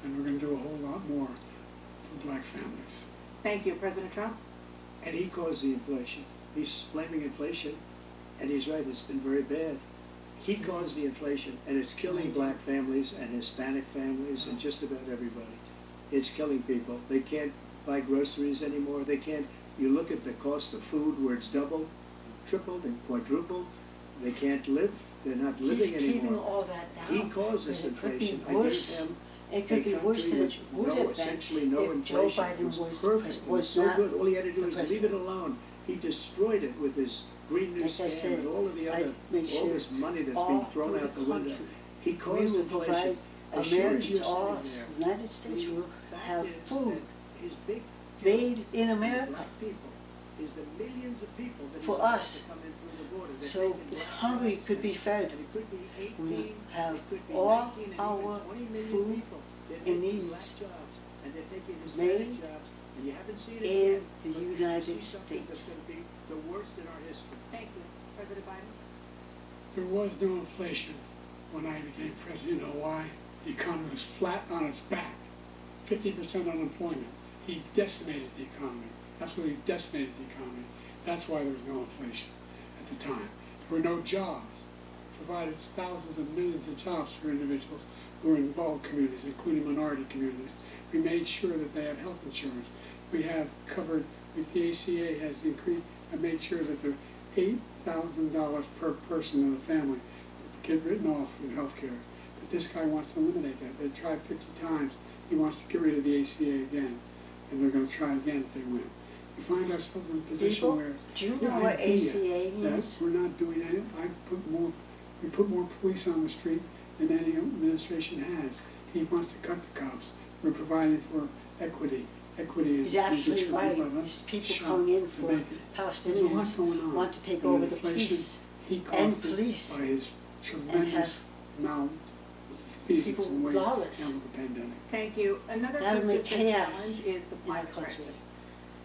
and we're going to do a whole lot more for black families. Thank you. President Trump? And he caused the inflation. He's blaming inflation, and he's right, it's been very bad. He caused the inflation, and it's killing black families and Hispanic families and just about everybody. It's killing people. They can't buy groceries anymore. They can't. You look at the cost of food where it's doubled, tripled, and quadrupled. They can't live. They're not living anymore. He's keeping all that down. He caused this inflation. I gave him it could be worse than it would have been if Joe Biden was perfect. was so not good. All he had to do was president. leave it alone. He destroyed it with his Green New Like I Scam said, and all of the other, all this money that's being thrown out the window. He we caused will inflation. provide Americans, all the United States will have food His big made in for America black people is the millions of people that for he's allowed us. to come in through the border. They're So taking the black hungry lives, could be fed. and it could be 18, We have it could be all 19, and even our 20 million food people. They're and making black needs jobs, and they're taking made Hispanic jobs, and you haven't seen it in yet, the but you're gonna United see something that's States. going to be the worst in our history. Thank you. President Biden? There was no inflation when I became president. You know why? The economy was flat on its back. 50% unemployment. He decimated the economy. Absolutely decimated the economy. That's why there was no inflation at the time. There were no jobs. Provided thousands of millions of jobs for individuals who were in involved communities, including minority communities. We made sure that they had health insurance. We have covered, with the ACA has increased, I made sure that they're $8,000 per person in the family to get written off from health care. But this guy wants to eliminate that. They tried 50 times. He wants to get rid of the ACA again, and they're going to try again if they win. We find ourselves in a position People, where do you the know what idea ACA that means? we're not doing anything. We put more police on the street than any administration has. He wants to cut the cops. We're providing for equity. Equity is He's absolutely just right. people There's people shot coming in to for make it. There's a lot Palestinians going on. want to take And over the inflation, police he and caused it police by his tremendous amount people and ways lawless. to handle the pandemic. Thank you. Another That'll make persistent chaos challenge is the in our climate country. crisis.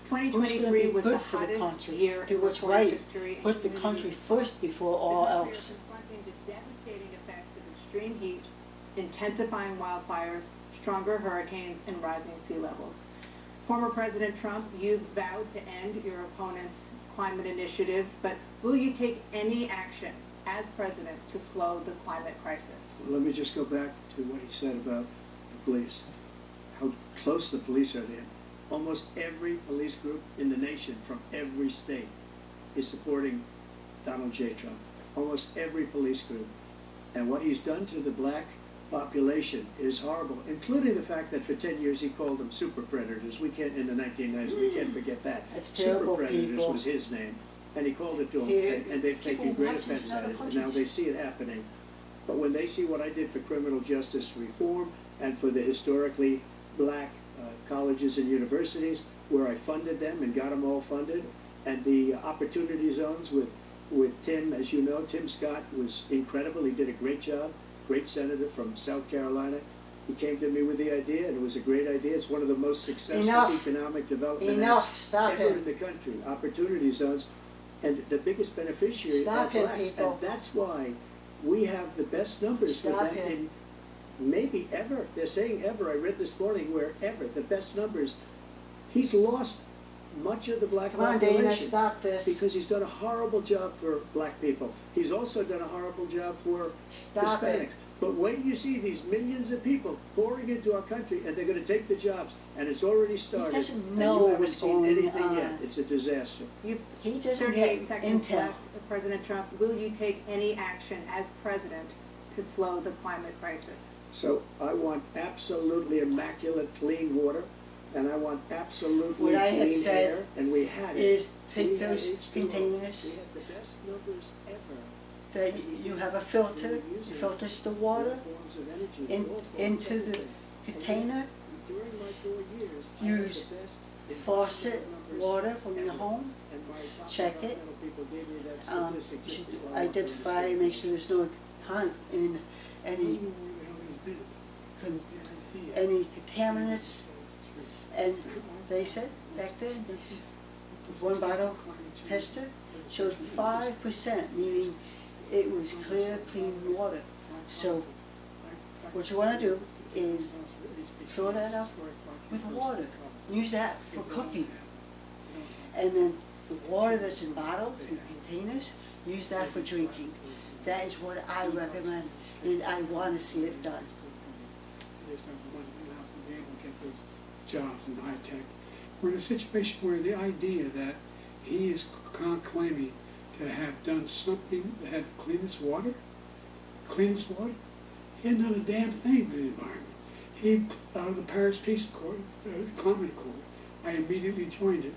Who's going to 2023 be was the good for the hottest country? year Do in what's recorded right. history. and Put the country communities first before all The country else. is confronting the devastating effects of extreme heat, intensifying wildfires, stronger hurricanes, and rising sea levels. Former President Trump, you've vowed to end your opponent's climate initiatives, but will you take any action as president to slow the climate crisis? Let me just go back to what he said about the police, how close the police are to him. Almost every police group in the nation from every state is supporting Donald J. Trump. Almost every police group. And what he's done to the black population is horrible, including the fact that for 10 years he called them super predators. We can't, in the 1990s, we can't forget that. That's Super terrible, predators people. was his name. And he called it to them, Here, and they've taken people great watch this offense in at other it. And now countries. they see it happening. But when they see what I did for criminal justice reform and for the historically black colleges and universities, where I funded them and got them all funded, and the opportunity zones with Tim, as you know, Tim Scott was incredible. He did a great job, great senator from South Carolina. He came to me with the idea, and it was a great idea. It's one of the most successful economic development acts Stop ever him. in the country, opportunity zones. And the biggest beneficiary Stop are him, blacks, people. and that's why we have the best numbers for Stop them him. in maybe ever. They're saying ever. I read this morning where ever, the best numbers. He's lost much of the black Come on, population Dana, stop this. because he's done a horrible job for black people. He's also done a horrible job for Stop Hispanics. it. But when you see these millions of people pouring into our country, and they're going to take the jobs, and it's already started. doesn't and know you haven't what's seen going anything on. yet. It's a disaster. You've He doesn't 38 get seconds intel. left, President Trump. Will you take any action as president to slow the climate crisis? So I want absolutely immaculate clean water, and I want absolutely What I had clean said air, and we had it. is take We had those H2O. containers We had the best numbers ever. that you have a filter, you filters the water All forms of energy, all forms into of the everything. container, During my 4 years, I had use the best faucet numbers water from your ever. home, And my top check it. environmental people gave me that you statistic should just before I went to the identify, state. make sure there's no in any any contaminants. And they said back then, one bottle tester showed 5%, meaning it was clear, clean water. So what you want to do is fill that up with water. Use that for cooking. And then the water that's in bottles and containers, use that for drinking. That is what I recommend, and I want to see it done. Just have one now to be able to get those jobs in high tech. We're in a situation where the idea that he is claiming to have done something that had cleanest water, he hadn't done a damn thing for the environment. He, out of the Paris Peace Accord, Climate Accord, I immediately joined it,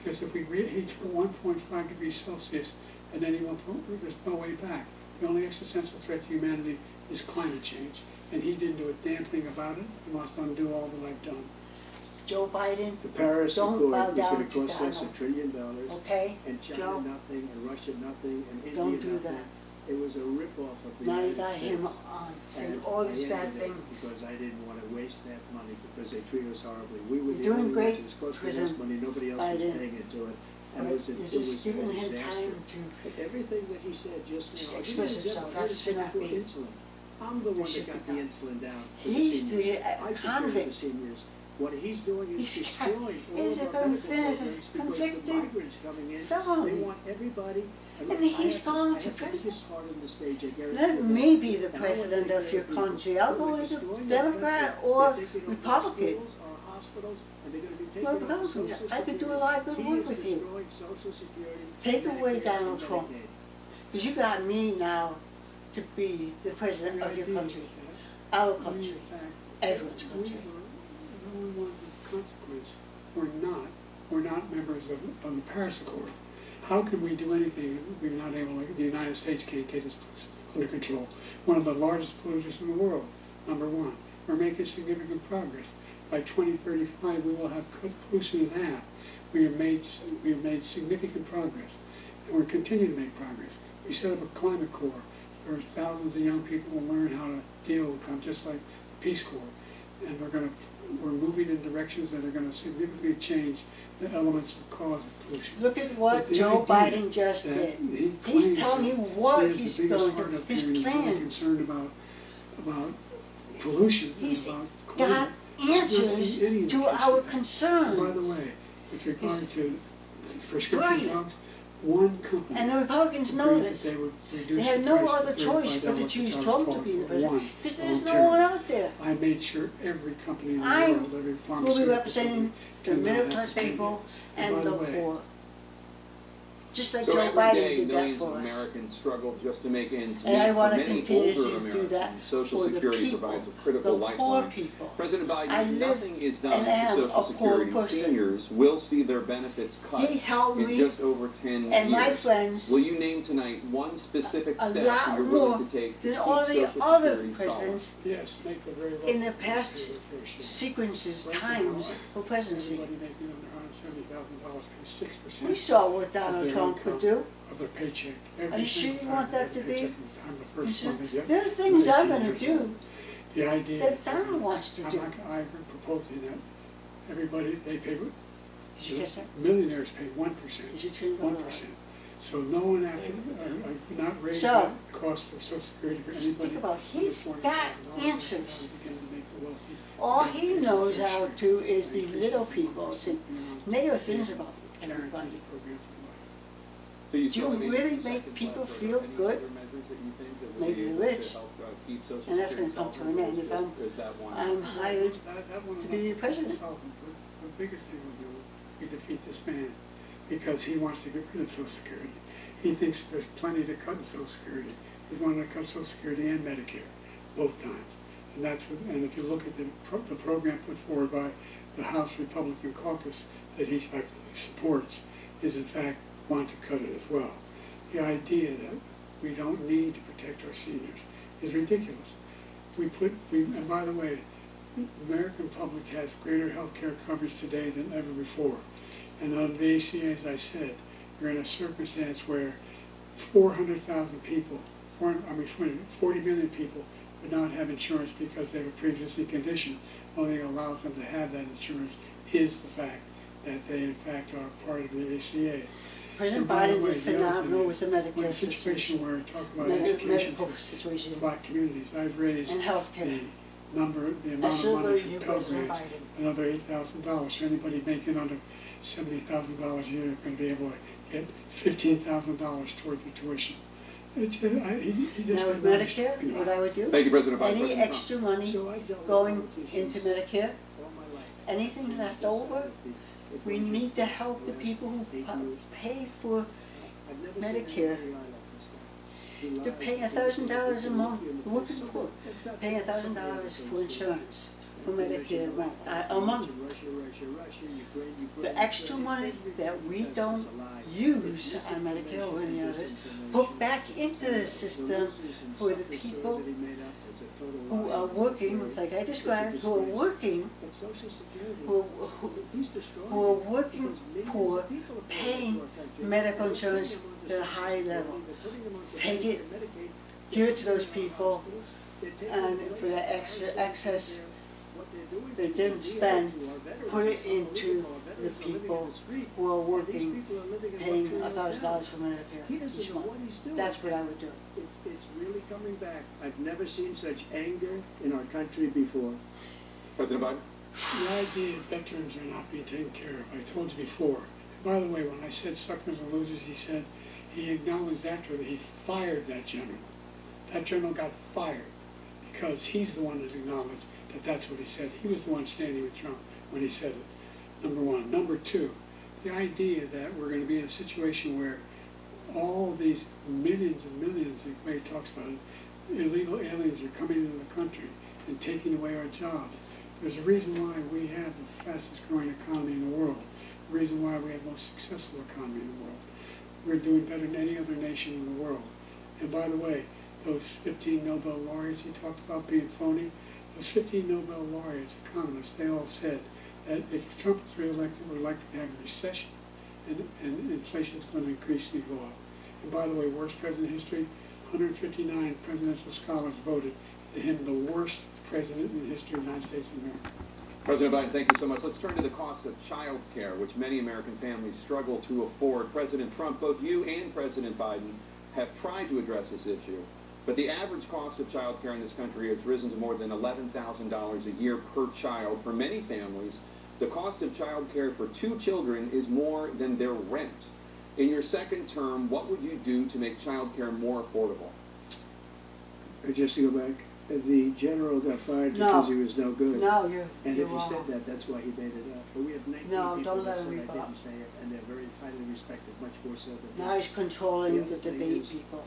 because if we reach 1.5 degrees Celsius at any one point, there's no way back. The only existential threat to humanity is climate change, and he didn't do a damn thing about it. He must undo all that I've done. Joe Biden, The Paris don't bow Accord was down going to to cost us Donald. $1 trillion, Okay, and China Joe? nothing, and Russia nothing, and India Don't do nothing. that. It was a rip-off of the Now you United got States. him on saying And all I these bad ended it things. Because I didn't want to waste that money, because they treat us horribly. We were You're the doing only great, ones, it was costing us President money, nobody else was Biden. paying into it. And But it was a, you're it was just a giving him disaster. time to But everything that he said just Just now, express he was himself. ever- That ever should not since be- insulin. I'm the one that should got be the done. insulin down for He's the seniors. the I took care of the convict. seniors. What he's doing is He's destroying all he's of a our medical convicted- programs because the convicted migrants coming in, felon. they want everybody. And he's going to prison. This part on the stage, I guarantee Let you me that. be the And I want to president take of care your people. country. I'll They're go gonna either destroy our Democrat country. or They're taking over our Republican. schools, our hospitals, and they're going to be taking Well, over Republicans, Social I could do a Security. lot of good He work is with you. destroying Social Security, Take away Medicare, Donald and Trump. Medicaid. Because you got me now to be the president of your country, our country, everyone's country. No one wanted the consequence. We're not members of the Paris Accord. How can we do anything if we're not able, like the United States can't get its pollution under control? One of the largest polluters in the world, number one. We're making significant progress. By 2035, we will have cut pollution in half. We have made significant progress, and we're continuing to make progress. We set up a climate corps where thousands of young people will learn how to deal with them, just like the Peace Corps. And we're moving in directions that are going to significantly change the elements that cause pollution. Look at what But the Joe idea Biden just that did. he He's claims telling that you what he is he's the biggest going to part do, of his it, and he's really plans. concerned about pollution. and He's about got climate. I don't answers see any to indication. our And concerns. by the way, with regard He's to prescription brilliant. drugs, one company And the Republicans know agreed that this. they would reduce They had the no price other to choice but to $35 choose a Trump to dollar be the for president. one Because there's no voluntarily. one out there. I made sure every company in the I world, every will be pharmaceutical representing company the cannot middle have class to pay people And and by the the way, poor. Just like So Joe every Biden day, did that millions for of us. Americans struggle just to make ends meet. And I For want to many continue older to do Americans, that Social for the Security people, provides a critical the poor lifeline. people. President Biden, I live nothing is done and for am Social a poor Security. person. Seniors will see their benefits cut He helped in me just over 10 and my years. friends Will you name tonight one specific a step lot you're more willing to take to than keep all the Social other Security solid? presidents yes, make the very in the wealthy past pay their fair share. sequences, Right times now, for presidency. Everybody making under $170,000 pays 6%. We saw what of Donald their Trump income, could do. Of their paycheck. Are you sure you want that to be? The first one they get. There are things I'm going to 19 years do old. The idea. that Donald wants to I'm do. not, I'm proposing that everybody, they pay, Did you get that? millionaires pay 1%. Did you turn it on? 1%. So no one after, not raise So, the cost of Social Security for just anybody. think about, he's under got $40,000 answers. to begin to make the wealthy All pay he their knows fair how share. to is belittle people and say negative things about everybody. Guaranteed program for life. So you Do you still have really 80 make seconds people left. Are feel there any good? other measures that you think that would Maybe be the able to rich. help, keep Social And that's Security gonna come to solid, an end if or is that one? I'm hired That one to will be not president. solve it. The biggest thing we'll do is defeat this man because he wants to get rid of Social Security. He thinks there's plenty to cut in Social Security. He's wanting to cut Social Security and Medicare, both times. And that's what, and if you look at the program put forward by the House Republican caucus that he supports, is in fact want to cut it as well. The idea that we don't need to protect our seniors is ridiculous. And by the way, the American public has greater health care coverage today than ever before. And on the ACA, as I said, you're in a circumstance where 400,000 people, 40 million people would not have insurance because they have a pre-existing condition. The only thing that allows them to have that insurance is the fact that they in fact are part of the ACA. President And by the Biden way, did the other phenomenal thing with the is, we're in Medicare a situation situation, where we talk about education medical for situation, black communities. I've raised and health care. the the amount of money for Pell Grants, another $8,000. So anybody making under $70,000 a year is going to be able to get $15,000 towards the tuition. It's, he just Now with doesn't Medicare, understand. what I would do, Thank you, President Biden. any President extra money So I don't going want to into use Medicare, all my life. anything left over, we need to help the people who pay for I've never seen Medicare. anybody lie like this guy. He They're lies. paying $1,000 a month, the working poor, paying $1,000 for insurance, for Medicare a month. The extra money that we don't use on Medicare or any others, put back into the system for the people who are working, like I described, who are working, who are working poor, paying medical insurance at a high level. Take it, give it to those people, and for the extra excess they didn't spend, put it into the people who are working, paying $1,000 for Medicare each month. That's what I would do. It's really coming back. I've never seen such anger in our country before. President Biden. The idea that veterans are not being taken care of, I told you before. And by the way, when I said suckers and losers, he said, he acknowledged after that he fired that general. That general got fired because he's the one that acknowledged that that's what he said. He was the one standing with Trump when he said it, number one. Number two, the idea that we're going to be in a situation where all these millions and millions, the way he talks about it, illegal aliens are coming into the country and taking away our jobs. There's a reason why we have the fastest growing economy in the world, the reason why we have the most successful economy in the world. We're doing better than any other nation in the world. And by the way, those 15 Nobel laureates he talked about being phony, those 15 Nobel laureates, economists, they all said that if Trump is reelected, we're likely to have a recession, and inflation is going to increasingly go up. And by the way, worst president in history, 159 presidential scholars voted him the worst president in the history of the United States of America. President Biden, thank you so much. Let's turn to the cost of child care, which many American families struggle to afford. President Trump, both you and President Biden have tried to address this issue, but the average cost of child care in this country has risen to more than $11,000 a year per child. For many families, the cost of child care for 2 children is more than their rent. In your second term, what would you do to make child care more affordable? Just to go back, the general got fired because he was no good. No, And you're if he wrong. said that, that's why he made it up. But we have 19 No, people don't let that him said I rebut. didn't say it, and they're very highly respected, much more so than Now he's controlling Yeah, the he debate, is. people.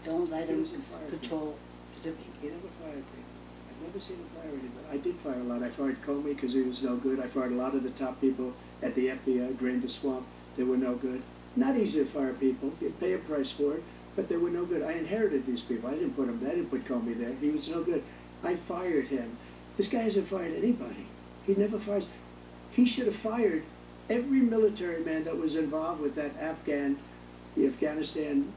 Don't let He him doesn't fire control the debate. He never fired people. I've never seen him fire anybody. I did fire a lot. I fired Comey because he was no good. I fired a lot of the top people at the FBI, drained the swamp. They were no good. Not easy to fire people. You pay a price for it, but they were no good. I inherited these people. I didn't put them there. I didn't put Comey there. He was no good. I fired him. This guy hasn't fired anybody. He never fires. He should have fired every military man that was involved with that the Afghanistan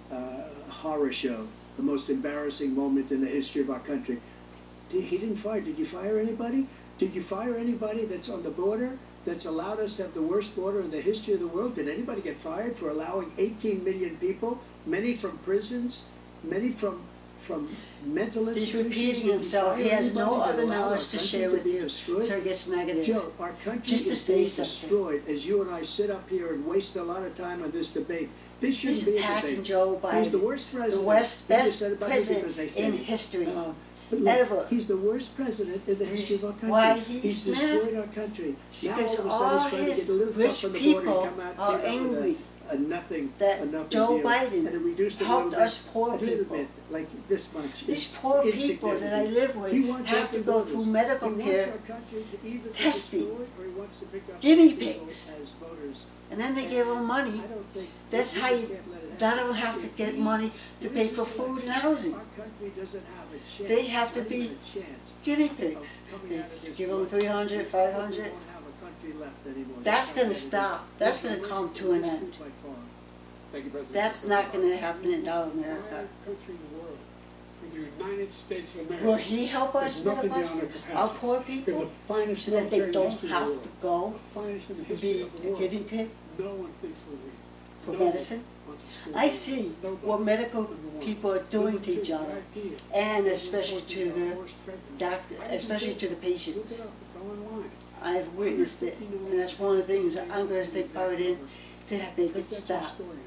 horror show, the most embarrassing moment in the history of our country. He didn't fire. Did you fire anybody? Did you fire anybody that's on the border, that's allowed us to have the worst border in the history of the world? Did anybody get fired for allowing 18 million people, many from prisons, many from mental He's institutions? repeating Did you himself. He fire has no anybody that other allowed our knowledge to country share with be you, destroyed? so it gets negative. Joe, our country Just to is say being something. destroyed as you and I sit up here and waste a lot of time on this debate. This shouldn't He's be a attacking debate. Joe Biden, He's the worst president. the best, They just best said about me president because they said in it. history, But look, ever. He's the worst president in the history of our country. Why he's destroyed mad? our country. Now Because all of a all sudden he's trying to his get a little rich tough on the border people and come out are came up with angry a nothing, that a nothing Joe deal. Biden And it reduced it a helped little bit, us poor a little people. bit, like this much. These It's poor people that I live He with wants have to open go borders. through medical He wants care, our country to either be testing, destroyed or he wants to pick up guinea people pigs. as voters. and then they give them money. I don't think That's we how just you, can't let it they happen. don't have to If get we- money to if pay we for just food and elect- housing. Our country doesn't have a chance. They have to not be even a chance Guinea of pigs. coming They out of this give them war. 300, We 500. won't have a country left anymore. That's going to how bad it is. stop. That's It's the going to worst- come the to an worst end. coup by far. Thank you, President. That's not going to happen in our America. Country in the world, in the United States of America. Will he help us, There's middle nothing class, beyond our our capacity. poor We're people, the finest so that they military in don't history of the have world. to go The finest in the to history be of the a world. guinea pig? No one thinks we're weak. for No one medicine. wants a school I board. see Nobody. what medical Number one. people are doing Number to two, each the other, idea. and Number especially four, to the the worst president. doctor, Why did you especially do to the it? patients. Look it up, go online. I've witnessed it, and that's one of the things that I'm going to take part in to make it Presidential stop. historians,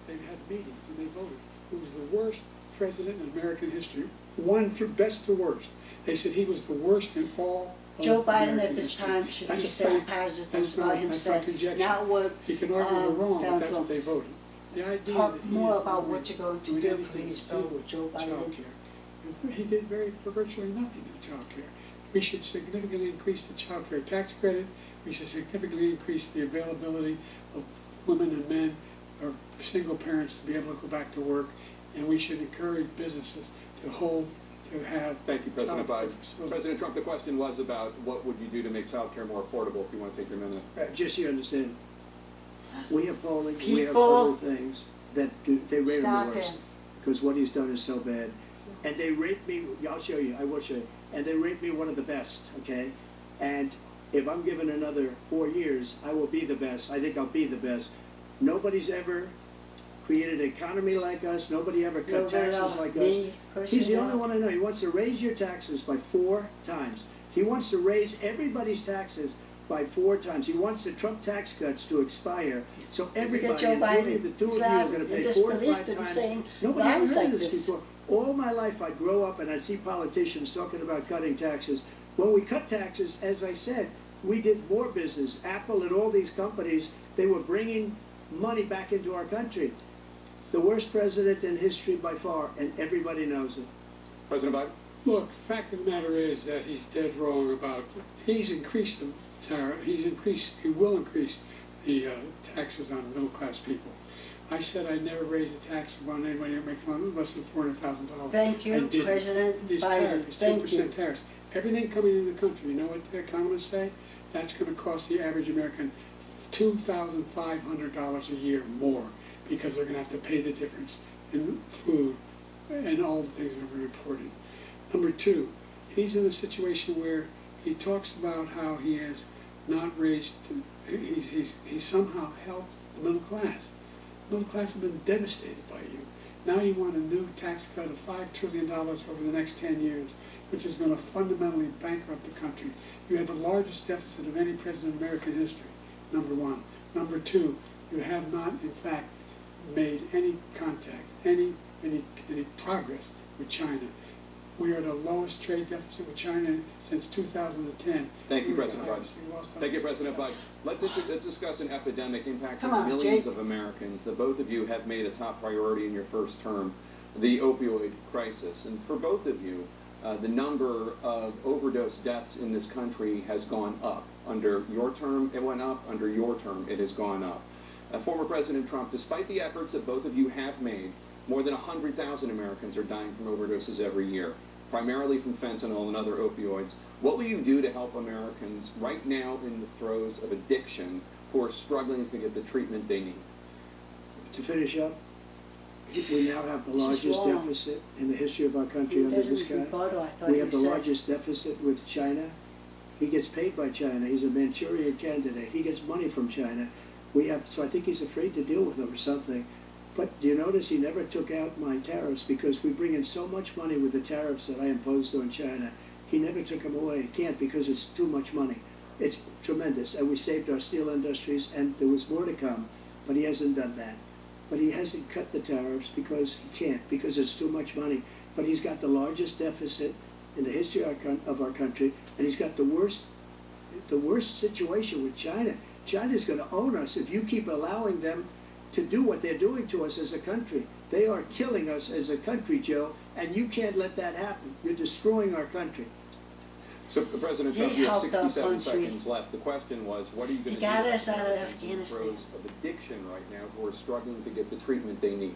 they've had meetings and they voted. Who was the worst president in American history? One from best to worst. They said he was the worst in all of Joe Biden American at this history. time should be That's a saying fact. positive That's things about not himself, conjecture. not what He can argue they're wrong, but Donald that's what Trump. they voted. The idea Talk that he more is about doing what you're going to doing do, anything please, to do vote with Joe Biden. childcare. He did for virtually nothing in child care. We should significantly increase the child care tax credit. We should significantly increase the availability of women and men or single parents to be able to go back to work. And we should encourage businesses to have. Thank you, President child Biden. care facilities. President Trump, the question was about what would you do to make child care more affordable, if you want to take your minute. Just so you understand, we have polling, we have People, other things that they rate him stop the worst. him. Because what he's done is so bad. And they rate me, I'll show you, I will show you. And they rate me one of the best, okay? And if I'm given another 4 years, I will be the best. I think I'll be the best. Nobody's ever created an economy like us. Nobody ever cut Nobody taxes else, like us. me, He's the personally, only one I know. He wants to raise your taxes by 4 times. He wants to raise everybody's taxes by 4 times. He wants the Trump tax cuts to expire. So everybody, Joe including Biden, the two of you, he's are out going to in pay 4 to disbelief 5 that he's times. saying Nobody ever lies heard like of this this. before. All my life I grow up and I see politicians talking about cutting taxes. When we cut taxes, as I said, we did more business. Apple and all these companies, they were bringing money back into our country. The worst president in history by far, and everybody knows it. President Biden? Look, the fact of the matter is that he's dead wrong about, he's increased the tariff, he will increase the taxes on middle-class people. I said I'd never raise a tax on anybody who makes less than $400,000. Thank you, I didn't. President These Biden. tariffs, Thank 2% you. tariffs. Everything coming into the country, you know what the economists say? That's going to cost the average American $2,500 a year more, because they're going to have to pay the difference in food and all the things that were reported. Number two, he's in a situation where he talks about how he has not raised, he's somehow helped the middle class. The middle class have been devastated by you. Now you want a new tax cut of $5 trillion over the next 10 years, which is going to fundamentally bankrupt the country. You have the largest deficit of any president in American history, number one. Number two, you have not, in fact, made any contact, any progress with China. We are the lowest trade deficit with China since 2010. Thank you, We were President the Biden. highest. We lost our- Thank you, President Biden. Let's discuss an epidemic impacting Come on, millions Jake. of Americans that both of you have made a top priority in your first term, the opioid crisis. And for both of you, the number of overdose deaths in this country has gone up. Under your term, it went up. Under your term, it has gone up. Former President Trump, despite the efforts that both of you have made, more than 100,000 Americans are dying from overdoses every year, primarily from fentanyl and other opioids. What will you do to help Americans right now in the throes of addiction who are struggling to get the treatment they need? To finish up, we now have the This is largest wrong. deficit in the history of our country He under this doesn't guy. rebuttal, I thought We you have the said. largest deficit with China. He gets paid by China. He's a Manchurian candidate. He gets money from China. So I think he's afraid to deal with them or something. But do you notice he never took out my tariffs, because we bring in so much money with the tariffs that I imposed on China. He never took them away. He can't, because it's too much money. It's tremendous. And we saved our steel industries, and there was more to come, but he hasn't done that. But he hasn't cut the tariffs because he can't, because it's too much money. But he's got the largest deficit in the history of our country, and he's got the worst situation with China. China's going to own us if you keep allowing them to do what they're doing to us as a country. They are killing us as a country, Joe, and you can't let that happen. You're destroying our country. So, President Trump, He you have helped our 67 country. seconds left. The question was, what are you going He to do got to us help out of Americans in the Afghanistan. throes of addiction right now who are struggling to get the treatment they need?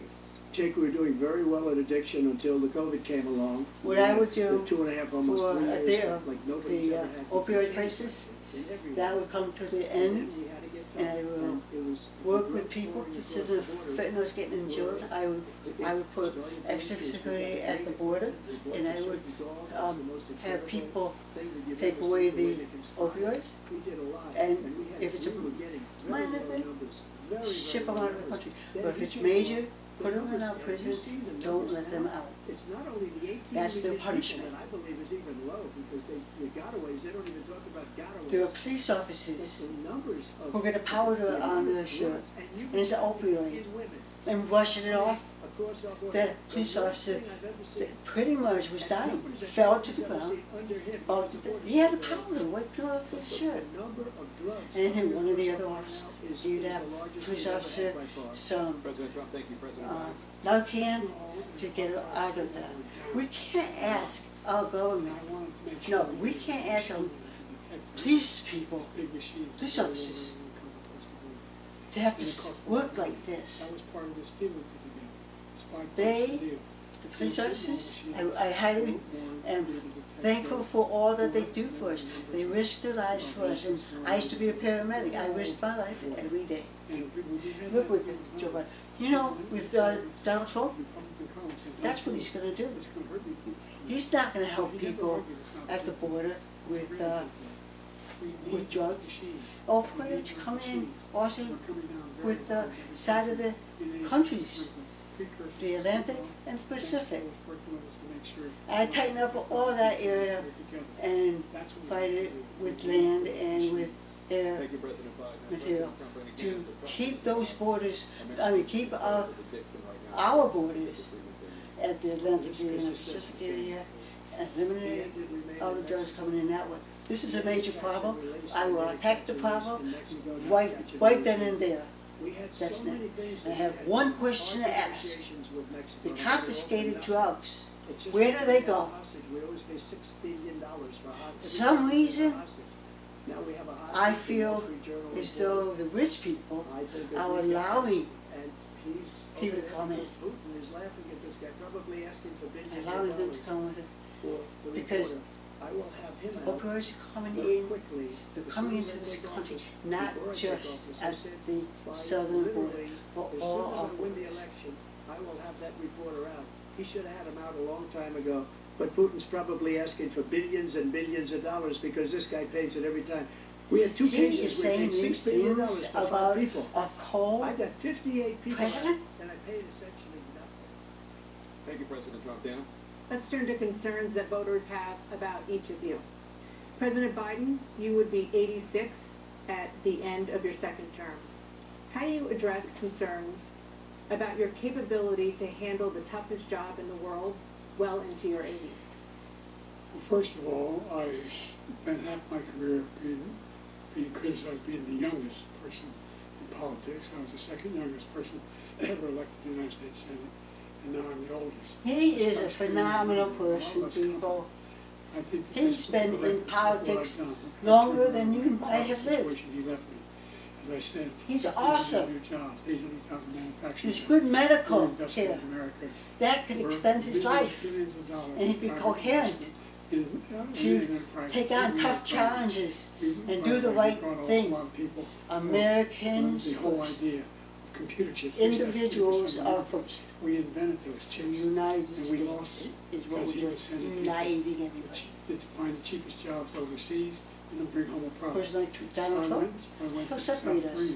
Jake, we were doing very well at addiction until the COVID came along. What I would do The 2.5, almost for 3 years, the like nobody's ever had. opioid crisis, that would come to the end. and I will work with people to see the fentanyls getting in jail. I would put extra security at the border, and I would have people take away the opioids, and if it's a minor thing, ship them out of the country. But if it's major, put them in our prison, don't let them out. That's their punishment. I believe is even low because the gotaways, they don't even talk about gotaways. There are police officers who get a powder on their shirt, and it's an opioid, and brushing it off. That police officer pretty much was dying, fell to the ground. He had a powder wiping off his shirt. And then one of the other officers gave that police officer some Narcan to get her out of that. We can't ask our government, no, we can't ask our police people, police officers, to have to work like this. They, the police officers, I highly am thankful for all that they do for us. They risk their lives for us, and I used to be a paramedic. I risk my life every day. Look what Joe Biden, you know, with Donald Trump, that's what he's going to do. He's not going to help people at the border with drugs. Opioids come in also with the side of the countries, the Atlantic and the Pacific. I tighten up all that area and fight it with land and with air material to keep those borders, keep our borders at the Atlantic area and the Pacific area, and eliminate all the drugs coming in that way. This is a major problem. I will attack the problem right then and there. That's it. And I have one question to ask. The confiscated drugs, where do they go? Some reason, I feel as though the rich people are allowing people to come in. Allowing them to come with it. Because opioids are coming in, they're coming into this country, not just at the southern border, but all over. I will have that reporter out. He should have had him out a long time ago. But Putin's probably asking for billions and billions of dollars because this guy pays it every time. We had two cases where it takes $6 billion for 5 people. A cold I got 58 people president? and I paid essentially nothing. Thank you, President Trump. Dana? Let's turn to concerns that voters have about each of you. President Biden, you would be 86 at the end of your second term. How do you address concerns about your capability to handle the toughest job in the world well into your 80s? Well, first of all, I spent half my career being criticized being the youngest person in politics. I was the second youngest person ever elected to the United States Senate, and now I'm the oldest. He is a phenomenal person, people. He's been in politics longer than you might have lived. As I said, he's awesome. Jobs, 800,000 manufacturers. There's good medical care. That could extend his life. And he'd be coherent to take on tough challenges and do the right thing. Americans first. Individuals are first. We invented those chips. The United we lost States is what we're doing, uniting everybody. To find the cheapest jobs overseas and then bring home a profit. Person like Donald Trump, he'll separate us.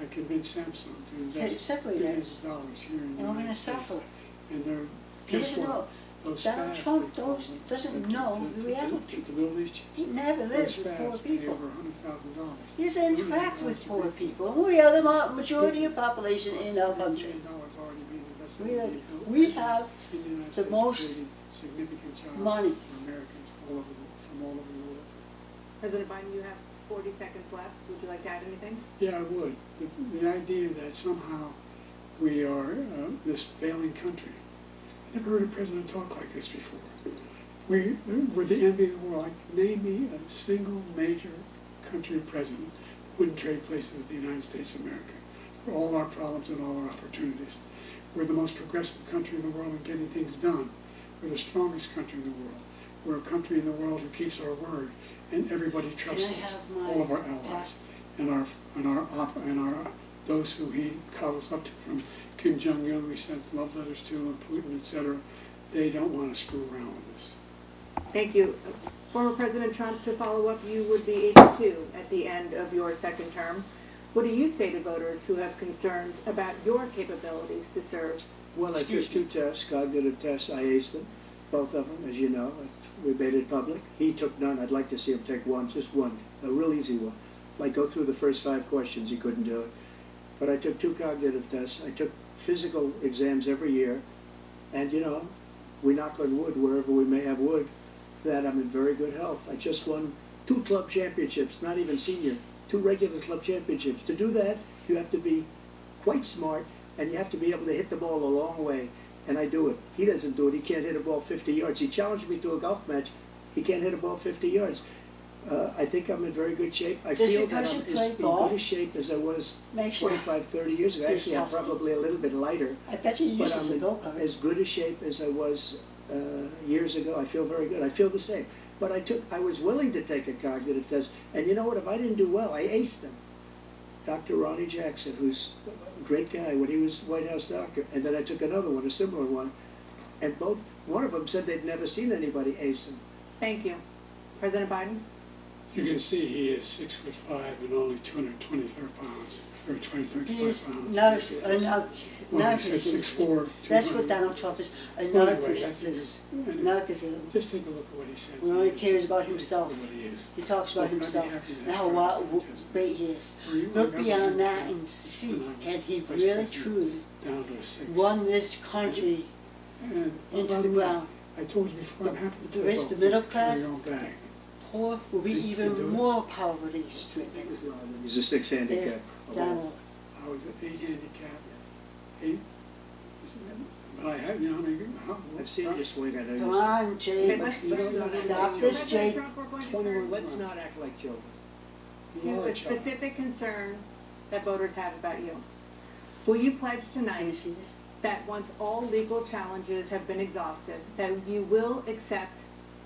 I convinced Samsung to invest separate us. here in the and we're going to suffer. And they're, He doesn't know. Donald Trump doesn't know the reality. He never lives with poor people. He doesn't interact with poor people. And we are the majority of population in our country. We have the most money. President Biden, you have 40 seconds left. Would you like to add anything? Yeah, I would. The idea that somehow we are this failing country. I never heard a president talk like this before. We're the envy of the world. Name me a single major country president who wouldn't trade places with the United States of America for all our problems and all our opportunities. We're the most progressive country in the world in getting things done. We're the strongest country in the world. We're a country in the world who keeps our word, and everybody trusts us, all of our allies. and those who he calls up to, from Kim Jong-un, we sent love letters to, and Putin, etc. They don't want to screw around with this. Thank you. Former President Trump, to follow up, you would be 82 at the end of your second term. What do you say to voters who have concerns about your capabilities to serve? Well, I took 2 tests, cognitive tests. I aced them, both of them, as you know. We made it public. He took none. I'd like to see him take one, just one, a real easy one. Like go through the first 5 questions, he couldn't do it. But I took 2 cognitive tests. I took physical exams every year. And, you know, we knock on wood wherever we may have wood, that I'm in very good health. I just won 2 club championships, not even senior, 2 regular club championships. To do that, you have to be quite smart, and you have to be able to hit the ball a long way. And I do it. He doesn't do it. He can't hit a ball 50 yards. He challenged me to a golf match. He can't hit a ball 50 yards. I think I'm in very good shape. I Just feel that because I'm you as play in golf good a shape as I was makes you 25, 30 years ago. be Actually, I'm healthy. probably a little bit lighter. I bet you But use as a I'm go-kart. in as good a shape as I was years ago. I feel very good. I feel the same. But I was willing to take a cognitive test. And you know what? If I didn't do well, I aced them. Dr. Ronnie Jackson, who's a great guy when he was White House doctor. And then I took another one, a similar one. And one of them said they'd never seen anybody ace him. Thank you. President Biden? You can see he is 6'5" and only 223 pounds, or 35 He is pounds. Well, he said 6'4", That's what 200. Donald Trump is. A Well, anyway, narcissist. anyway, Narcissism. just take a look at what he says. He only cares about himself. What he is. He talks about Well, I'd be himself happy to and how have great he is. Were you- Look were you beyond that ever- and see, can he Vice really President truly down to a 6. run this country And into by the way, ground? I told you before, I'm happy to The take rich, off the middle and class, carry on back. poor will be Think you even can do it? more poverty stricken He's a 6 if handicap. Donald. I was at 8 handicap. 8. But I had, you know, I mean, I've seen you swing. I know Come you. on, Jake. Stop this, President Jake. Trump, we're going to 21. turn Let's not act like children. You to are a a child. specific concern that voters have about you. Will you pledge Can you tonight see this? that once all legal challenges have been exhausted, that you will accept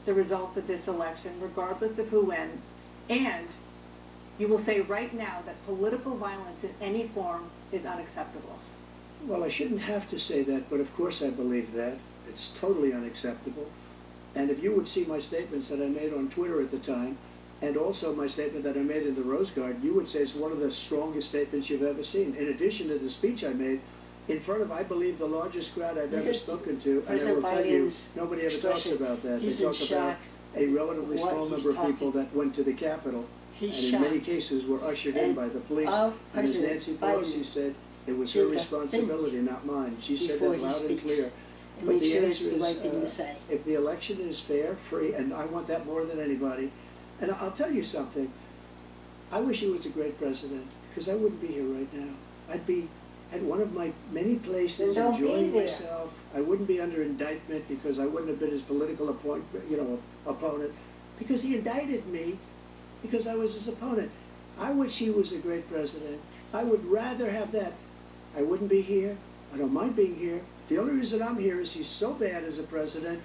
the results of this election, regardless of who wins, and you will say right now that political violence in any form is unacceptable? Well, I shouldn't have to say that, but of course I believe that. It's totally unacceptable. And if you would see my statements that I made on Twitter at the time, and also my statement that I made in the Rose Garden, you would say it's one of the strongest statements you've ever seen. In addition to the speech I made in front of, I believe, the largest crowd I've ever spoken to, and I will President tell you, Biden's nobody ever talks expression, about that. They he's in talk about shock a relatively what small he's number of people talking. that went to the Capitol, He's and in many shocked. cases were ushered in And by the police. our And as President Nancy Biden Pelosi said, it was should her have think responsibility, not mine. She said before that he loud and speaks clear. and But make the sure it's answer the right is, thing to say. if the election is fair, free, and I want that more than anybody, and I'll tell you something, I wish he was a great president, because I wouldn't be here right now. I'd be at one of my many places Then don't be enjoying there. myself. I wouldn't be under indictment because I wouldn't have been his political opponent, because he indicted me because I was his opponent. I wish he was a great president. I would rather have that. I wouldn't be here. I don't mind being here. The only reason I'm here is he's so bad as a president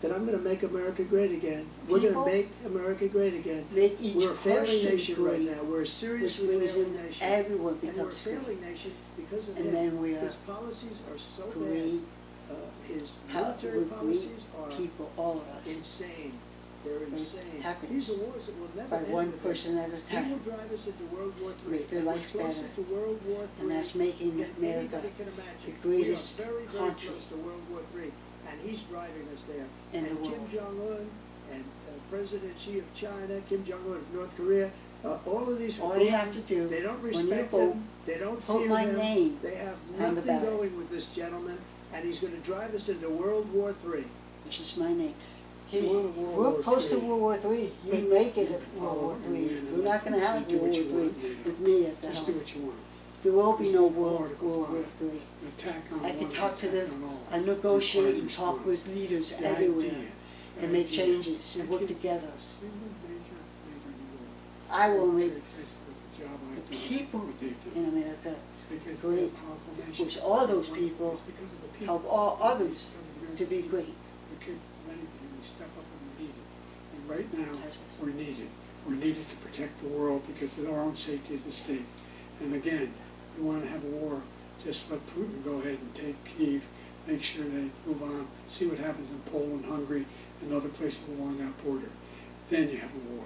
that I'm going to make America great again. We're going People to make America great again. Make each We're a failing person nation right great, now. We're a which seriously brings failing in nation. everyone And we're a becomes free. failing nation because of And him. then we are His policies are so Great. bad. His How military we're great policies are people, all of us, insane. They're insane. happiness These are wars that will never by end one with him. person at a He time. will drive us into World War III. Make their And we're life closer better. to World War III And that's making than America anybody can imagine. the greatest we are very, very country close to World War III, and he's driving us there. in the and world. Kim Jong-un and President Xi of China, Kim Jong-un of North Korea, all of these. All you have to do they don't when you respect vote, him. They don't put fear my him. name They have on the nothing ballot. going with this gentleman, and he's going to drive us into World War III. Which is my name. You want a World We're War close to III. World War III. You But- make it at World War Oh, III. yeah, no, We're not going to have do what World you War III want, yeah. with me at the Just do helm. what you want. There will be no Just World Article War 5. III. Attack on I can one, talk to attack them, on all. I negotiate and Required talk with response. leaders The everywhere idea, and the make idea. changes and I work can't together. think of a single major war. I will make Very impressed with the job I've the done, people what they've in done. America, Because great, we're a powerful nation. which all those It's people because of the people. help all others It's because of to be American great. people. We're capable of anything. We step up when we need it. And right now, Yes. we're needed. We're needed to protect the world because of our own safety is at stake. And again, you want to have a war, just let Putin go ahead and take Kyiv, make sure they move on, see what happens in Poland, Hungary, and other places along that border. Then you have a war.